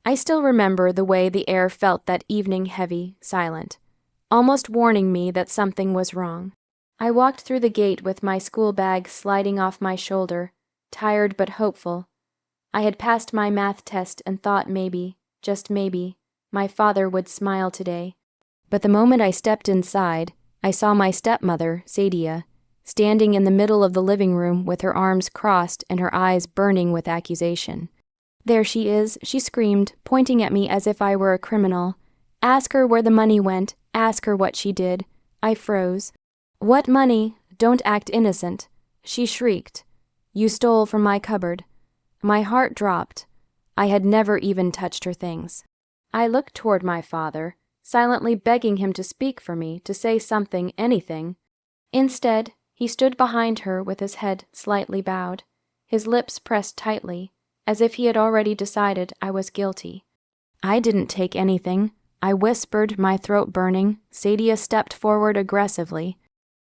I still remember the way the air felt that evening, heavy, silent, almost warning me that something was wrong. I walked through the gate with my school bag sliding off my shoulder, tired but hopeful. I had passed my math test and thought maybe, just maybe, my father would smile today. But the moment I stepped inside, I saw my stepmother, Sadia, standing in the middle of the living room with her arms crossed and her eyes burning with accusation. "There she is," she screamed, pointing at me as if I were a criminal. "Ask her where the money went. Ask her what she did." I froze. "What money? Don't act innocent," she shrieked. "You stole from my cupboard." My heart dropped. I had never even touched her things. I looked toward my father, silently begging him to speak for me, to say something, anything. Instead, he stood behind her with his head slightly bowed, his lips pressed tightly, as if he had already decided I was guilty. "I didn't take anything," I whispered, my throat burning. Sadia stepped forward aggressively.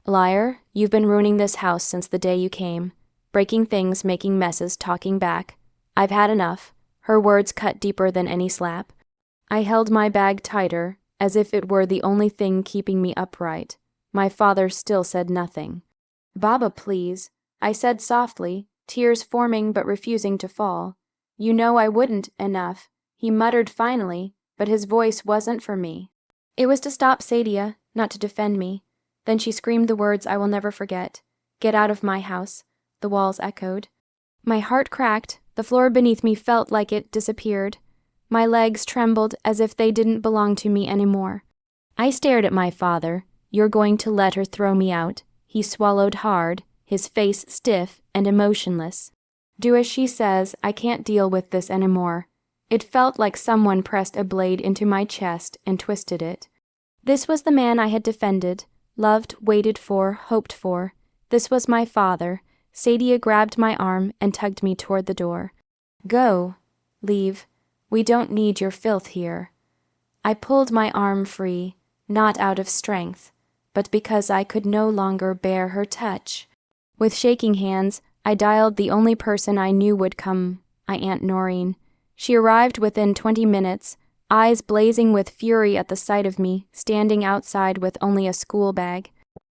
"Liar, you've been ruining this house since the day you came. Breaking things, making messes, talking back. I've had enough." Her words cut deeper than any slap. I held my bag tighter, as if it were the only thing keeping me upright. My father still said nothing. "Baba, please," I said softly, tears forming but refusing to fall. "You know I wouldn't enough," he muttered finally, but his voice wasn't for me. It was to stop Sadia, not to defend me. Then she screamed the words I will never forget. "Get out of my house," the walls echoed. My heart cracked, the floor beneath me felt like it disappeared. My legs trembled as if they didn't belong to me anymore. I stared at my father. "You're going to let her throw me out?" He swallowed hard, his face stiff and emotionless. "Do as she says. I can't deal with this anymore." It felt like someone pressed a blade into my chest and twisted it. This was the man I had defended, loved, waited for, hoped for. This was my father. Sadia grabbed my arm and tugged me toward the door. "Go. Leave. We don't need your filth here." I pulled my arm free, not out of strength, but because I could no longer bear her touch. With shaking hands, I dialed the only person I knew would come, my Aunt Noreen. She arrived within 20 minutes, eyes blazing with fury at the sight of me, standing outside with only a school bag.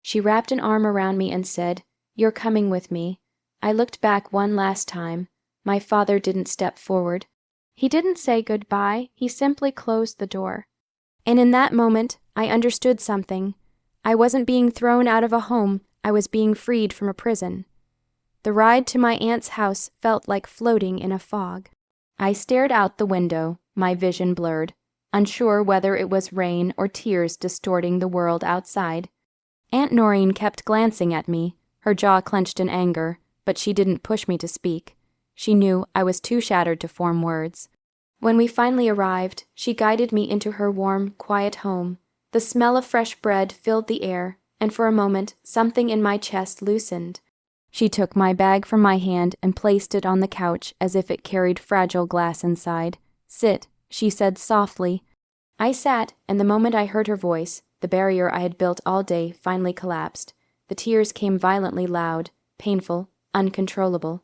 She wrapped an arm around me and said, "You're coming with me." I looked back one last time. My father didn't step forward. He didn't say goodbye, he simply closed the door. And in that moment, I understood something. I wasn't being thrown out of a home, I was being freed from a prison. The ride to my aunt's house felt like floating in a fog. I stared out the window, my vision blurred, unsure whether it was rain or tears distorting the world outside. Aunt Noreen kept glancing at me, her jaw clenched in anger, but she didn't push me to speak. She knew I was too shattered to form words. When we finally arrived, she guided me into her warm, quiet home. The smell of fresh bread filled the air, and for a moment, something in my chest loosened. She took my bag from my hand and placed it on the couch as if it carried fragile glass inside. "Sit," she said softly. I sat, and the moment I heard her voice, the barrier I had built all day finally collapsed. The tears came violently loud, painful, uncontrollable.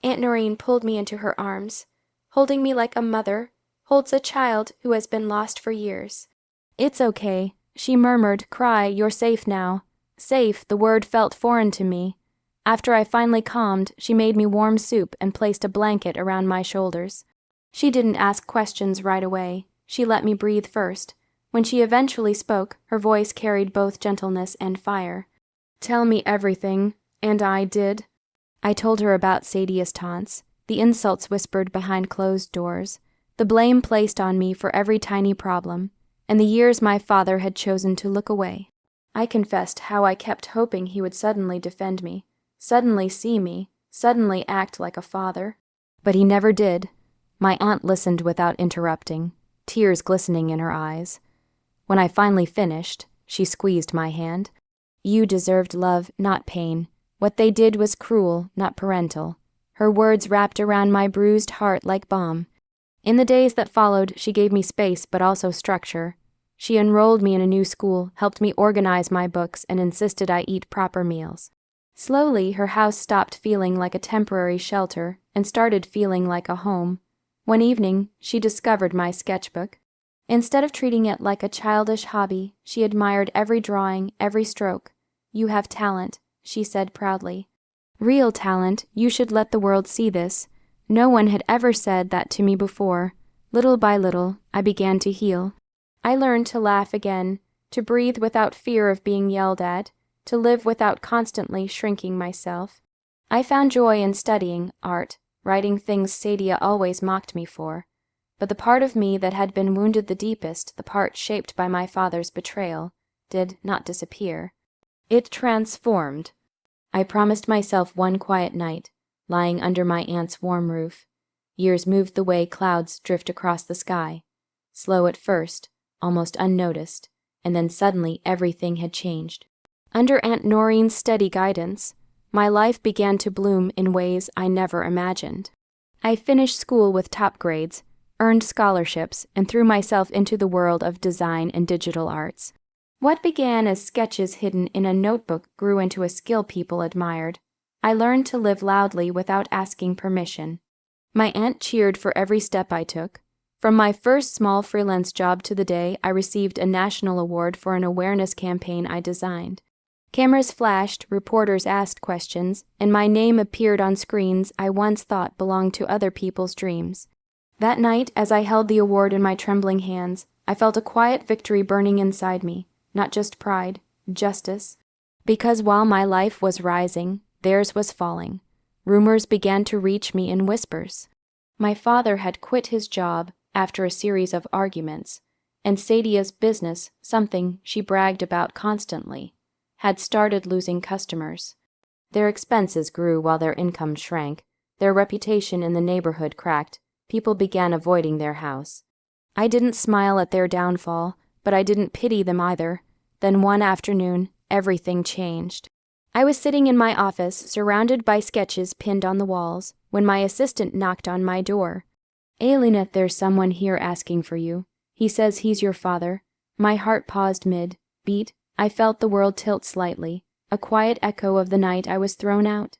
Aunt Noreen pulled me into her arms, holding me like a mother holds a child who has been lost for years. "It's okay," she murmured. "Cry, you're safe now." Safe, the word felt foreign to me. After I finally calmed, she made me warm soup and placed a blanket around my shoulders. She didn't ask questions right away. She let me breathe first. When she eventually spoke, her voice carried both gentleness and fire. "Tell me everything," and I did. I told her about Sadia's taunts, the insults whispered behind closed doors, the blame placed on me for every tiny problem, and the years my father had chosen to look away. I confessed how I kept hoping he would suddenly defend me, suddenly see me, suddenly act like a father. But he never did. My aunt listened without interrupting, tears glistening in her eyes. When I finally finished, she squeezed my hand. "You deserved love, not pain. What they did was cruel, not parental." Her words wrapped around my bruised heart like balm. In the days that followed, she gave me space but also structure. She enrolled me in a new school, helped me organize my books, and insisted I eat proper meals. Slowly, her house stopped feeling like a temporary shelter and started feeling like a home. One evening, she discovered my sketchbook. Instead of treating it like a childish hobby, she admired every drawing, every stroke. "You have talent," she said proudly. "Real talent. You should let the world see this." No one had ever said that to me before. Little by little, I began to heal. I learned to laugh again, to breathe without fear of being yelled at, to live without constantly shrinking myself. I found joy in studying art, writing things Sadia always mocked me for. But the part of me that had been wounded the deepest, the part shaped by my father's betrayal, did not disappear. It transformed. I promised myself one quiet night, lying under my aunt's warm roof. Years moved the way clouds drift across the sky. Slow at first, almost unnoticed, and then suddenly everything had changed. Under Aunt Noreen's steady guidance, my life began to bloom in ways I never imagined. I finished school with top grades, earned scholarships, and threw myself into the world of design and digital arts. What began as sketches hidden in a notebook grew into a skill people admired. I learned to live loudly without asking permission. My aunt cheered for every step I took. From my first small freelance job to the day I received a national award for an awareness campaign I designed. Cameras flashed, reporters asked questions, and my name appeared on screens I once thought belonged to other people's dreams. That night, as I held the award in my trembling hands, I felt a quiet victory burning inside me, not just pride, justice. Because while my life was rising, theirs was falling. Rumors began to reach me in whispers. My father had quit his job after a series of arguments, and Sadia's business, something she bragged about constantly, had started losing customers. Their expenses grew while their income shrank. Their reputation in the neighborhood cracked. People began avoiding their house. I didn't smile at their downfall, but I didn't pity them either. Then one afternoon, everything changed. I was sitting in my office, surrounded by sketches pinned on the walls, when my assistant knocked on my door. "Elena, there's someone here asking for you. He says he's your father." My heart paused mid-beat. I felt the world tilt slightly, a quiet echo of the night I was thrown out.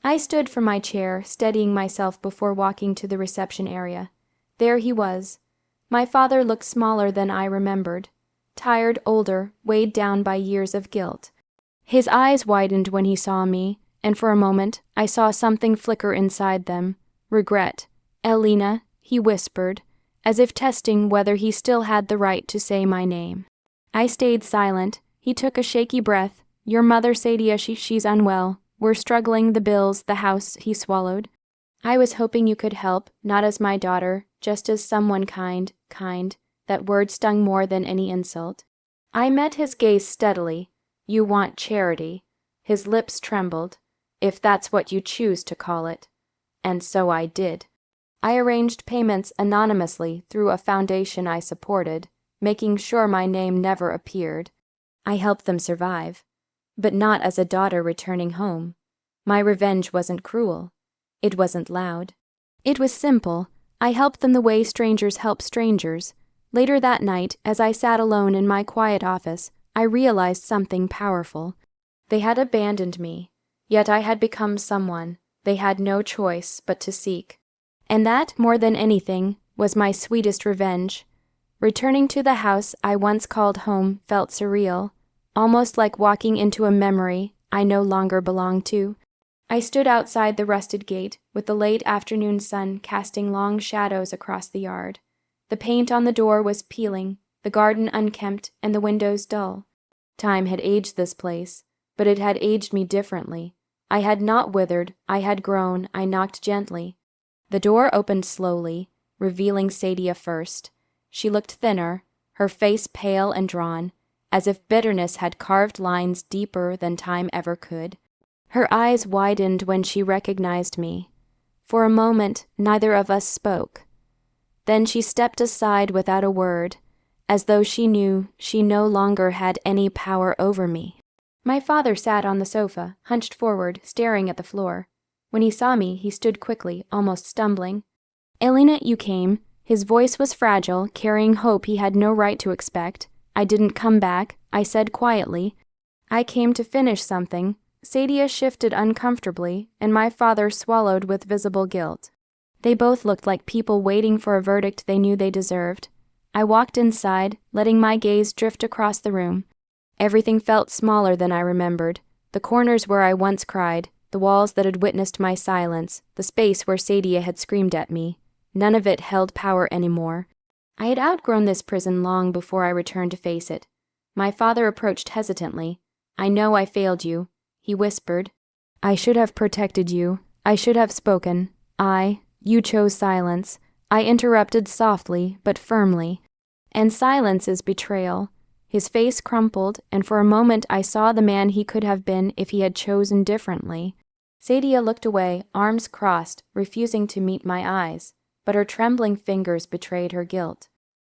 I stood from my chair, steadying myself before walking to the reception area. There he was. My father looked smaller than I remembered. Tired, older, weighed down by years of guilt. His eyes widened when he saw me, and for a moment I saw something flicker inside them. Regret. "Elena," he whispered, as if testing whether he still had the right to say my name. I stayed silent. He took a shaky breath. "Your mother, Sadia, she's unwell. We're struggling, the bills, the house," he swallowed. "I was hoping you could help, not as my daughter, just as someone kind. That word stung more than any insult. I met his gaze steadily. "You want charity." His lips trembled. "If that's what you choose to call it." And so I did. I arranged payments anonymously through a foundation I supported, making sure my name never appeared. I helped them survive, but not as a daughter returning home. My revenge wasn't cruel. It wasn't loud. It was simple. I helped them the way strangers help strangers. Later that night, as I sat alone in my quiet office, I realized something powerful. They had abandoned me, yet I had become someone they had no choice but to seek. And that, more than anything, was my sweetest revenge. Returning to the house I once called home felt surreal, almost like walking into a memory I no longer belonged to. I stood outside the rusted gate, with the late afternoon sun casting long shadows across the yard. The paint on the door was peeling, the garden unkempt, and the windows dull. Time had aged this place, but it had aged me differently. I had not withered, I had grown. I knocked gently. The door opened slowly, revealing Sadia first. She looked thinner, her face pale and drawn, as if bitterness had carved lines deeper than time ever could. Her eyes widened when she recognized me. For a moment, neither of us spoke. Then she stepped aside without a word, as though she knew she no longer had any power over me. My father sat on the sofa, hunched forward, staring at the floor. When he saw me, he stood quickly, almost stumbling. "Elena, you came." His voice was fragile, carrying hope he had no right to expect. "I didn't come back," I said quietly. "I came to finish something." Sadia shifted uncomfortably, and my father swallowed with visible guilt. They both looked like people waiting for a verdict they knew they deserved. I walked inside, letting my gaze drift across the room. Everything felt smaller than I remembered. The corners where I once cried, the walls that had witnessed my silence, the space where Sadia had screamed at me. None of it held power anymore. I had outgrown this prison long before I returned to face it. My father approached hesitantly. "I know I failed you," he whispered. "I should have protected you. I should have spoken. You chose silence." I interrupted softly, but firmly. "And silence is betrayal." His face crumpled, and for a moment I saw the man he could have been if he had chosen differently. Sadia looked away, arms crossed, refusing to meet my eyes, but her trembling fingers betrayed her guilt.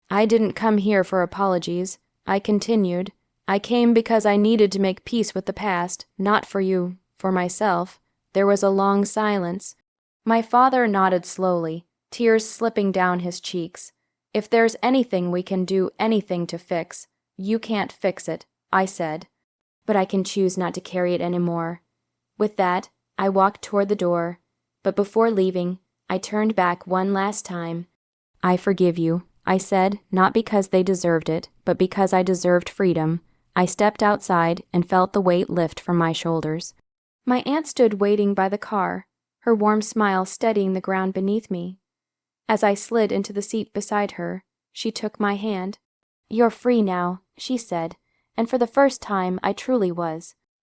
"I didn't come here for apologies," I continued. "I came because I needed to make peace with the past, not for you, for myself." There was a long silence. My father nodded slowly, tears slipping down his cheeks. "If there's anything we can do, anything to fix, you can't fix it," I said. "But I can choose not to carry it anymore." With that, I walked toward the door, but before leaving, I turned back one last time. "I forgive you," I said, not because they deserved it, but because I deserved freedom. I stepped outside and felt the weight lift from my shoulders. My aunt stood waiting by the car, her warm smile steadying the ground beneath me. As I slid into the seat beside her, she took my hand. "You're free now," she said, and for the first time I truly was.